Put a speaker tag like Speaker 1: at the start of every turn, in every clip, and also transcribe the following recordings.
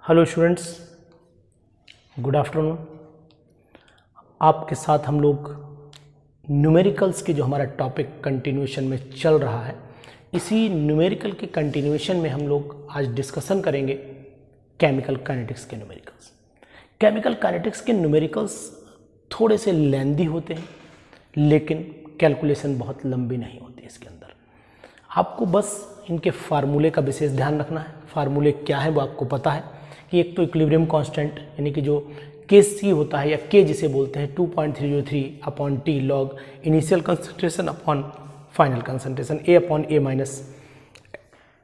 Speaker 1: Hello students, good afternoon. आपके साथ हम लोग न्यूमेरिकल्स के जो हमारा टॉपिक कंटिन्यूएशन में चल रहा है, इसी न्यूमेरिकल के कंटिन्यूएशन में हम लोग आज डिस्कशन करेंगे केमिकल काइनेटिक्स के न्यूमेरिकल्स। केमिकल काइनेटिक्स के न्यूमेरिकल्स थोड़े से लेंदी होते हैं, लेकिन कैलकुलेशन बहुत लंबी नहीं होती है इसके अंदर। आपको बस इनके फार्मूले का विशेष ध्यान रखना है। फार्मूले क्या है वो आपको पता है कि एक तो इक्विलिब्रियम कांस्टेंट यानी कि जो Kc होता है या K जिसे बोलते हैं 2.303 upon T log initial concentration upon final concentration A upon A minus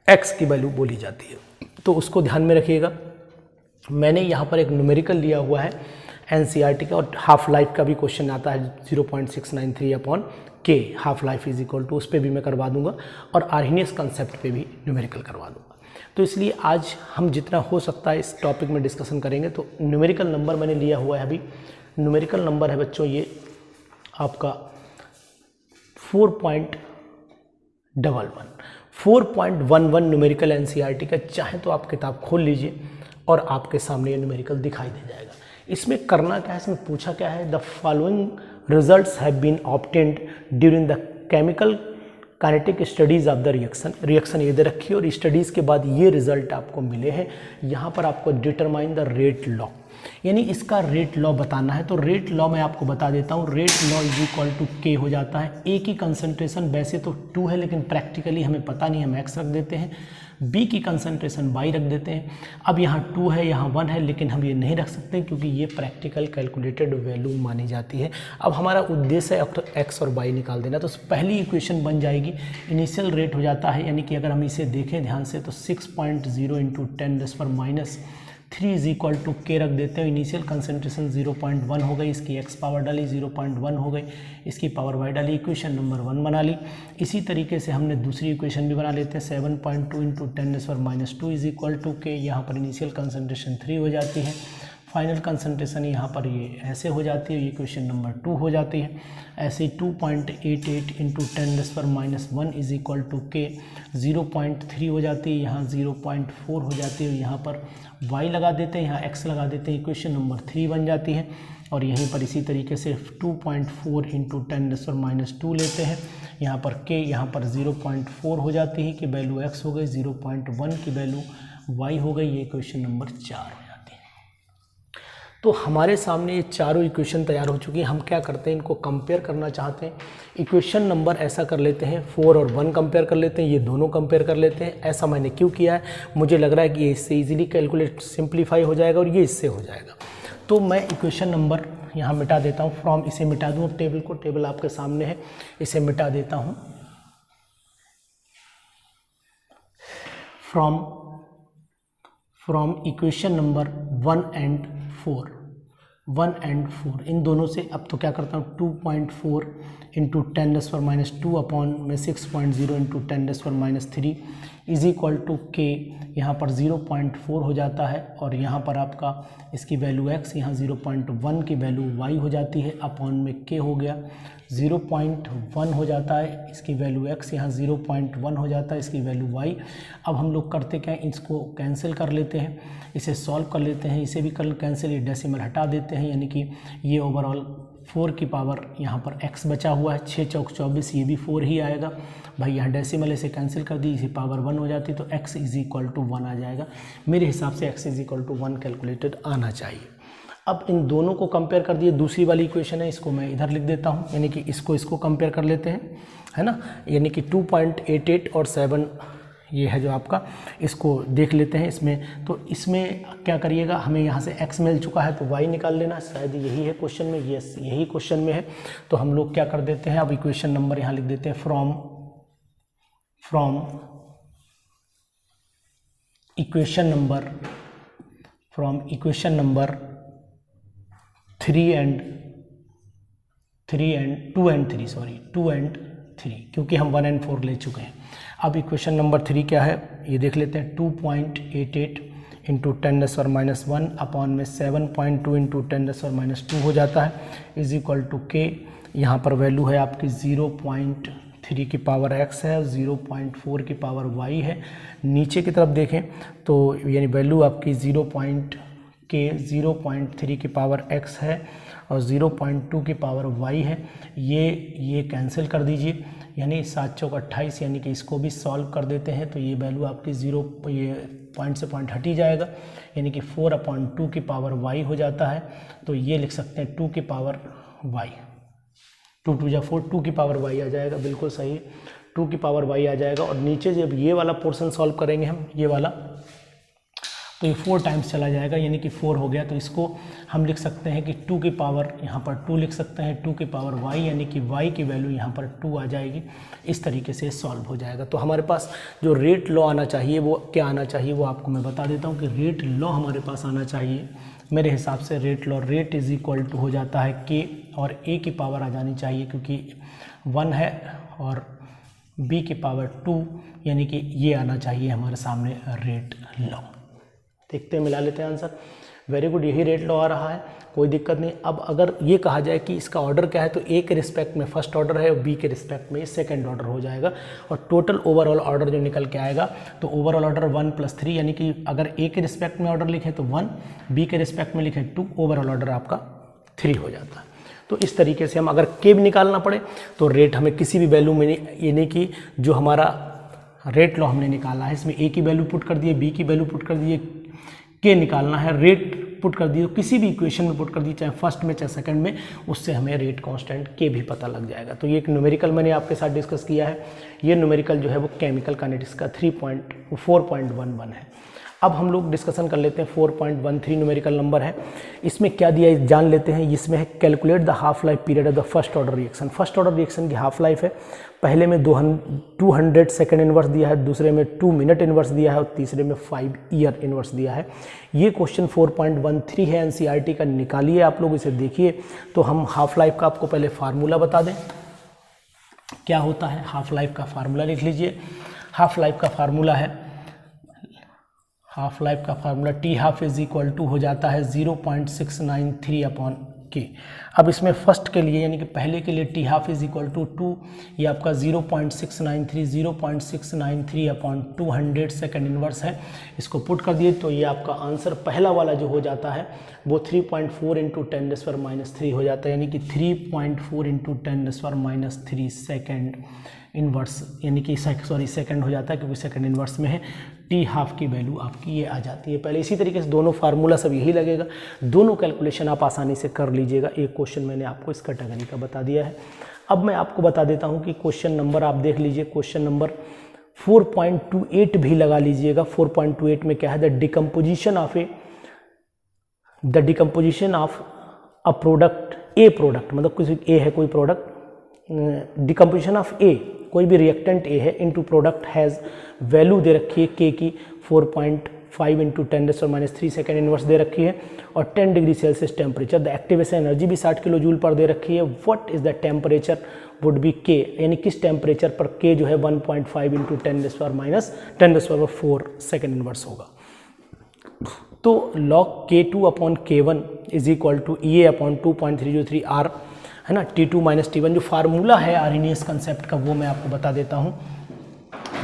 Speaker 1: x की वैल्यू बोली जाती है, तो उसको ध्यान में रखिएगा। मैंने यहाँ पर एक न्यूमेरिकल लिया हुआ है NCERT का, और हाफ लाइफ का भी क्वेश्चन आता है 0.693 upon K, half life is equal to, उस पर भी मैं करवा दूंगा और आर्हीनियस कंसेप्ट पे भी न्यूमेरिकल करवा दूंगा। तो इसलिए आज हम जितना हो सकता है इस टॉपिक में डिस्कशन करेंगे। तो न्यूमेरिकल नंबर मैंने लिया हुआ है, अभी न्यूमेरिकल नंबर है बच्चों ये आपका 4.11 न्यूमेरिकल NCERT का। चाहे तो आप किताब खोल लीजिए और आपके सामने ये न्यूमेरिकल दिखाई दे जाएगा। इसमें करना क्या है, इसमें पूछा क्या है, the following results have been obtained during the chemical kinetic studies of the reaction ये दे रखी है और स्टडीज़ के बाद ये रिजल्ट आपको मिले हैं। यहाँ पर आपको डिटरमाइन द रेट लॉ, यानी इसका रेट लॉ बताना है। तो रेट लॉ मैं आपको बता देता हूँ। Rate law is equal to K हो जाता है। A की कंसंट्रेशन वैसे तो 2 है, लेकिन प्रैक्टिकली हमें पता नहीं, हम X रख देते हैं। B की कंसंट्रेशन Y रख देते हैं। अब यहाँ 2 है, यहाँ 1 है, लेकिन हम ये नहीं रख सकते क्योंकि ये प्रैक्टिकल कैलकुलेटेड वैल्यू मानी जाती है। अब हमारा उद्देश्य है X और Y निकाल देना। तो पहली इक्वेशन बन जाएगी, इनिशियल रेट हो जाता है, यानी कि अगर हम इसे देखें ध्यान से तो 6.0 into 10⁻³ is equal to K रख देते हैं। इनिशियल कंसंट्रेशन 0.1 हो गई, इसकी X पावर डाली 0.1 हो गई, इसकी पावर Y डाली, इक्वेशन नंबर 1 बना ली। इसी तरीके से हमने दूसरी इक्वेशन भी बना लेते हैं, 7.2 into 10⁻² is equal to K। यहाँ पर इनिशियल कंसंट्रेशन 3 हो जाती है, फाइनल कंसंट्रेशन यहाँ पर ये ऐसे हो जाती है, ये इक्वेशन नंबर 2 हो जाती है। ऐसे ही 2.88 into 10⁻1 is equal to K, 0.3 हो जाती है, यहाँ 0.4 हो जाती है, यहाँ पर Y लगा देते हैं, यहाँ X लगा देते हैं, इक्वेशन नंबर 3 बन जाती है। और यहीं पर इसी तरीके से 2.4 इंटू 10⁻² लेते हैं, यहाँ पर K, यहाँ पर 0.4 हो जाती है कि वैल्यू X हो गई, 0.1 की वैल्यू Y हो गई, ये इक्वेशन नंबर 4 हो जाती है। तो हमारे सामने ये चारों इक्वेशन तैयार हो चुकी है। हम क्या करते हैं, इनको कंपेयर करना चाहते हैं। इक्वेशन नंबर ऐसा कर लेते हैं, 4 और 1 कंपेयर कर लेते हैं, ये दोनों कंपेयर कर लेते हैं। ऐसा मैंने क्यों किया है, मुझे लग रहा है कि ये इससे इजीली कैलकुलेट सिंप्लीफाई हो जाएगा और ये इससे हो जाएगा। तो मैं इक्वेशन नंबर यहाँ मिटा देता हूँ, फ्रॉम इसे मिटा दूँ टेबल को, टेबल आपके सामने है, इसे मिटा देता हूँ। फ्रॉम इक्वेशन नंबर 1 एंड 4 इन दोनों से अब तो क्या करता हूँ, 2.4 इंटू 10⁻² अपॉन में 6.0 into 10⁻³ is equal to K। यहाँ पर 0.4 हो जाता है और यहाँ पर आपका इसकी वैल्यू X, यहाँ 0.1 की वैल्यू Y हो जाती है, अपॉन में K हो गया, 0.1 हो जाता है, इसकी वैल्यू X, यहाँ 0.1 हो जाता है, इसकी वैल्यू Y। अब हम लोग करते क्या हैं, इसको कैंसिल कर लेते हैं, इसे सॉल्व कर लेते हैं, इसे भी कर कैंसिल, ये डेसिमल हटा देते हैं, यानी कि ये ओवरऑल 4 की पावर यहाँ पर X बचा हुआ है, 6 चौक 24, ये भी 4 ही आएगा भाई, यहाँ डेसिमल इसे कैंसिल कर दी, इसी पावर 1 हो जाती, तो X इज इक्वल टू 1 आ जाएगा। मेरे हिसाब से X is equal to 1 calculated आना चाहिए। अब इन दोनों को कंपेयर कर दिए, दूसरी वाली इक्वेशन है, इसको मैं इधर लिख देता हूँ, यानी कि इसको कंपेयर कर लेते हैं, है ना, यानी कि 2.88 और 7 ये है जो आपका, इसको देख लेते हैं। इसमें तो इसमें क्या करिएगा, हमें यहाँ से X मिल चुका है तो Y निकाल लेना, शायद यही है क्वेश्चन में, यस यही क्वेश्चन में है। तो हम लोग क्या कर देते हैं, अब इक्वेशन नंबर यहाँ लिख देते हैं, फ्रॉम इक्वेशन नंबर 2 एंड 3, क्योंकि हम 1 एंड 4 ले चुके हैं। अब इक्वेशन नंबर 3 क्या है ये देख लेते हैं, 2.88 इंटू 10⁻1 अपॉन में 7.2 इंटू 10⁻² हो जाता है, इज इक्वल टू K। यहाँ पर वैल्यू है आपकी 0.3 0.3 की पावर x है, 0.4 की पावर y है। नीचे की तरफ देखें तो यानी वैल्यू आपकी 0.3 की पावर x है और 0.2 की पावर y है। ये कैंसिल कर दीजिए, यानी 7 चौक 28, यानी कि इसको भी सॉल्व कर देते हैं तो ये वैल्यू आपकी ये पॉइंट से पॉइंट हट ही जाएगा, यानी कि 4/2 की पावर y हो जाता है। तो ये लिख सकते हैं 2 की पावर y, 2 2 4, 2 की पावर y आ जाएगा, बिल्कुल सही, 2 की पावर y आ जाएगा। और नीचे जब ये वाला पोर्शन सॉल्व करेंगे हम, ये वाला, तो ये 4 टाइम्स चला जाएगा, यानी कि 4 हो गया। तो इसको हम लिख सकते हैं कि 2 की पावर यहाँ पर 2 लिख सकते हैं, 2 की पावर y, यानी कि y की वैल्यू यहाँ पर 2 आ जाएगी। इस तरीके से सॉल्व हो जाएगा। तो हमारे पास जो रेट लॉ आना चाहिए वो क्या आना चाहिए, वो आपको मैं बता देता हूँ कि रेट लॉ हमारे पास आना चाहिए। मेरे हिसाब से rate law, rate is equal to हो जाता है k और a की पावर आ जानी चाहिए, क्योंकि 1 है, और b की पावर 2, यानी कि ये आना चाहिए हमारे सामने रेट लॉ। देखते हैं, मिला लेते हैं आंसर। वेरी गुड, यही रेट लॉ आ रहा है, कोई दिक्कत नहीं। अब अगर ये कहा जाए कि इसका ऑर्डर क्या है, तो ए के रिस्पेक्ट में फर्स्ट ऑर्डर है और बी के रिस्पेक्ट में सेकंड ऑर्डर हो जाएगा, और टोटल ओवरऑल ऑर्डर जो निकल के आएगा, तो ओवरऑल ऑर्डर 1 + 3, यानी कि अगर ए के रिस्पेक्ट में ऑर्डर लिखे तो 1, बी के रिस्पेक्ट में लिखे 2, ओवरऑल ऑर्डर आपका 3 हो जाता है। तो इस तरीके से हम अगर के भी निकालना पड़े तो रेट हमें किसी भी वैल्यू में, यानी कि जो हमारा रेट लॉ हमने निकाला है, इसमें ए की वैल्यू पुट कर दिए, बी की वैल्यू पुट कर दिए, के निकालना है, रेट पुट कर दिए, किसी भी इक्वेशन में पुट कर दिए, चाहे फर्स्ट में चाहे सेकंड में, उससे हमें रेट कांस्टेंट के भी पता लग जाएगा। तो ये एक न्यूमेरिकल मैंने आपके साथ डिस्कस किया है। ये न्यूमेरिकल जो है वो केमिकल काइनेटिक्स का 4.11 है। अब हम लोग डिस्कशन कर लेते हैं 4.13 न्यूमेरिकल नंबर है। इसमें क्या दिया है जान लेते हैं। इसमें है calculate the half life period of the first order reaction. First order reaction की हाफ लाइफ है, पहले में 200 सेकेंड इनवर्स दिया है, दूसरे में 2 मिनट इनवर्स दिया है, और तीसरे में 5 ईयर इनवर्स दिया है। ये क्वेश्चन 4.13 है, एनसीईआरटी का, निकालिए आप लोग इसे देखिए। तो हम हाफ लाइफ का आपको पहले फार्मूला बता दें, क्या होता है हाफ लाइफ का फार्मूला लिख लीजिए। हाफ लाइफ का फार्मूला है, हाफ लाइफ का formula T half is equal to हो जाता है 0.693/K। अब इसमें फर्स्ट के लिए, यानी कि पहले के लिए T half is equal to 2, ये आपका 0.693 सेकेंड इनवर्स है। इसको पुट कर दिए तो ये आपका आंसर पहला वाला जो हो जाता है वो 3.4 × 10⁻³ हो जाता है, यानी कि 3.4 × 10⁻³ सेकेंड इनवर्स, यानी कि सेकंड हो जाता है, क्योंकि सेकंड इनवर्स में है। टी हाफ की वैल्यू आपकी ये आ जाती है पहले। इसी तरीके से दोनों फार्मूला सब यही लगेगा, दोनों कैलकुलेशन आप आसानी से कर लीजिएगा। एक क्वेश्चन मैंने आपको इस कैटेगरी का बता दिया है। अब मैं आपको बता देता हूँ कि क्वेश्चन नंबर आप देख लीजिए, क्वेश्चन नंबर 4.28 भी लगा लीजिएगा। 4.28 में क्या है, the decomposition of a product, A product, मतलब कुछ ए है कोई प्रोडक्ट, डिकम्पोजिशन ऑफ ए, कोई भी रिएक्टेंट ए है, इनटू प्रोडक्ट हैज़ वैल्यू दे रखी है के की 4.5 × 10⁻³ सेकेंड इनवर्स दे रखी है, और 10 degree Celsius temperature. The activation energy भी 60 किलो जूल पर दे रखी है। What is the temperature would be के, यानी किस टेम्परेचर पर के जो है 1.5 × 10⁻⁴ सेकेंड इनवर्स होगा। तो log K2/K1 is equal to EA/2.303R है ना, T2 - T1। जो फार्मूला है आर्हेनियस कंसेप्ट का वो मैं आपको बता देता हूँ।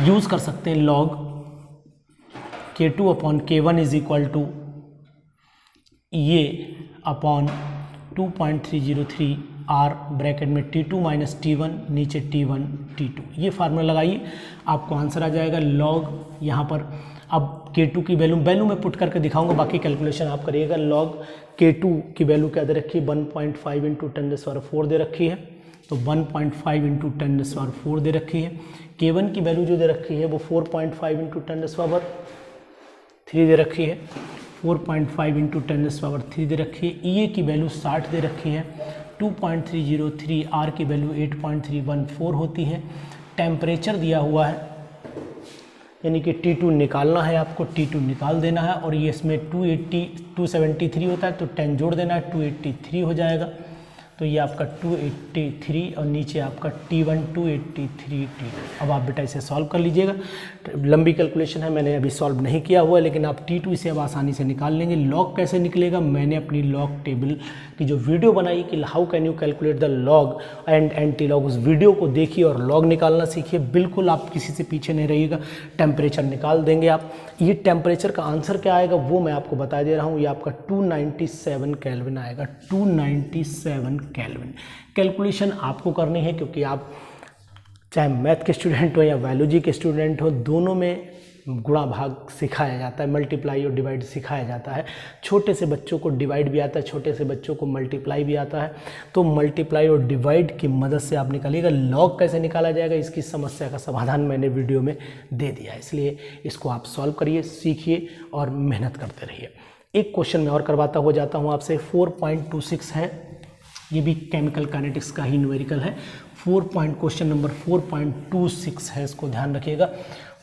Speaker 1: यूज़ कर सकते हैं log K2/K1 is equal to EA/2.303 R bracket में T2 - T1, नीचे T1 T2। ये फार्मूला लगाइए, आपको आंसर आ जाएगा। log यहाँ पर अब K2 की वैल्यू में पुट करके दिखाऊंगा, बाकी कैलकुलेशन आप करिएगा। log K2 की वैल्यू क्या दे रखी है, 1.5 × 10⁴ दे रखी है, तो 1.5 × 10⁴ दे रखी है। K1 की वैल्यू जो दे रखी है वो 4.5 × 10⁻³ दे रखी है, 4.5 × 10⁻³ दे रखी है। EA की वैल्यू 60 दे रखी है, 2.303, R की वैल्यू 8.314 होती है। टेम्परेचर दिया हुआ है, यानी कि T2 निकालना है आपको, T2 निकाल देना है, और ये इसमें 273 होता है, तो 10 जोड़ देना है, 283 हो जाएगा। तो ये आपका 283 और नीचे आपका T1 283 T2। अब आप बेटा इसे सॉल्व कर लीजिएगा। लंबी कैलकुलेशन है, मैंने अभी सॉल्व नहीं किया हुआ है, लेकिन आप T2 इसे अब आसानी से निकाल लेंगे। लॉग कैसे निकलेगा, मैंने अपनी लॉग टेबल की जो वीडियो बनाई कि how can you calculate the log and anti log, उस वीडियो को देखिए और लॉग निकालना सीखिए। बिल्कुल आप किसी से पीछे नहीं रहिएगा, टेम्परेचर निकाल देंगे आप। ये टेम्परेचर का आंसर क्या आएगा वो मैं आपको बता दे रहा हूँ। ये आपका 297 केल्विन आएगा, 297 केल्विन। कैलकुलेशन आपको करनी है क्योंकि आप चाहे मैथ के स्टूडेंट हो या बायोलॉजी के स्टूडेंट हो, दोनों में गुणा भाग सिखाया जाता है, मल्टीप्लाई और डिवाइड सिखाया जाता है। छोटे से बच्चों को डिवाइड भी आता है, छोटे से बच्चों को मल्टीप्लाई भी आता है। तो मल्टीप्लाई और डिवाइड की मदद से आप निकालिएगा। लॉग कैसे निकाला जाएगा इसकी समस्या का समाधान मैंने वीडियो में दे दिया है, इसलिए इसको आप सॉल्व करिए, सीखिए और मेहनत करते रहिए। एक क्वेश्चन मैं और करवाता हुआ जाता हूँ आपसे। 4.26 है, ये भी केमिकल काइनेटिक्स का ही न्यूमेरिकल है। क्वेश्चन नंबर 4.26 है, इसको ध्यान रखिएगा।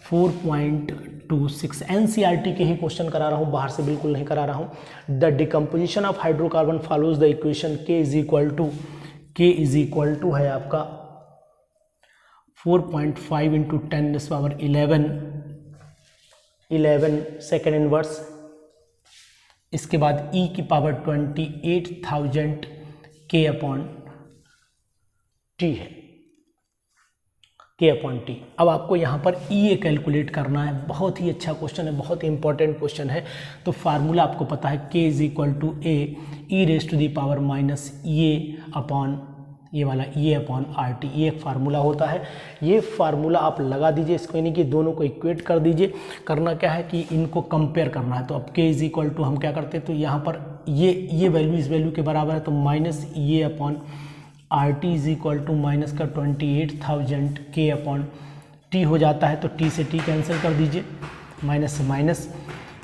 Speaker 1: 4.26 एनसीईआरटी के ही क्वेश्चन करा रहा हूँ, बाहर से बिल्कुल नहीं करा रहा हूँ। The decomposition of hydrocarbon follows the equation K is equal to है आपका 4.5 इंटू 10⁻11 सेकेंड इनवर्स, इसके बाद e की पावर 28,000 K/T है, K/T। अब आपको यहाँ पर EA कैलकुलेट करना है। बहुत ही अच्छा क्वेश्चन है, बहुत ही इंपॉर्टेंट क्वेश्चन है। तो फार्मूला आपको पता है, K is equal to A e⁻⁻ minus ये वाला E/RT, ये एक फार्मूला होता है। ये फार्मूला आप लगा दीजिए, इसको यानी कि दोनों को इक्वेट कर दीजिए। करना क्या है कि इनको कंपेयर करना है। तो अब K इज इक्वल टू हम क्या करते हैं, तो यहाँ पर ये वैल्यू इस वैल्यू के बराबर है, तो minus E/RT is equal to minus का 28,000 K/T हो जाता है। तो T से T कैंसिल कर दीजिए, माइनस से माइनस,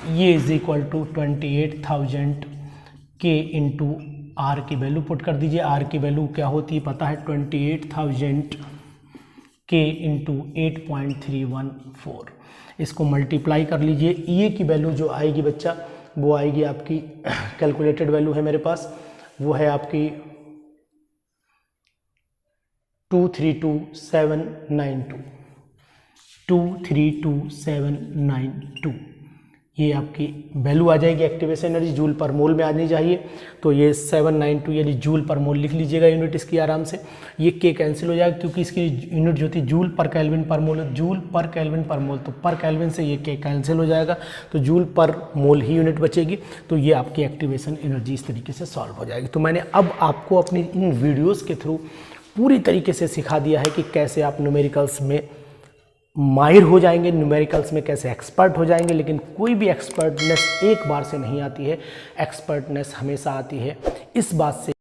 Speaker 1: ये is equal to 28,000 K into R की वैल्यू पुट कर दीजिए। R की वैल्यू क्या होती है पता है, 28,000 K इंटू 8.314। इसको मल्टीप्लाई कर लीजिए। ये की वैल्यू जो आएगी बच्चा, वो आएगी आपकी, कैलकुलेटेड वैल्यू है मेरे पास, वो है आपकी 232,792। ये आपकी वैल्यू आ जाएगी। एक्टिवेशन एनर्जी जूल पर मोल में आनी चाहिए, तो ये 792 यानी जूल पर मोल लिख लीजिएगा यूनिट इसकी आराम से। ये K कैंसिल हो जाएगा क्योंकि इसकी यूनिट जो थी जूल पर केल्विन पर मोल, जूल पर केल्विन पर मोल, तो पर केल्विन से ये K कैंसिल हो जाएगा, तो जूल पर मोल ही यूनिट बचेगी। तो ये आपकी एक्टिवेशन एनर्जी इस तरीके से सॉल्व हो जाएगी। तो मैंने अब आपको अपनी इन वीडियोज़ के थ्रू पूरी तरीके से सिखा दिया है कि कैसे आप न्यूमेरिकल्स में माहिर हो जाएंगे, न्यूमेरिकल्स में कैसे एक्सपर्ट हो जाएंगे। लेकिन कोई भी एक्सपर्टनेस एक बार से नहीं आती है, एक्सपर्टनेस हमेशा आती है इस बात से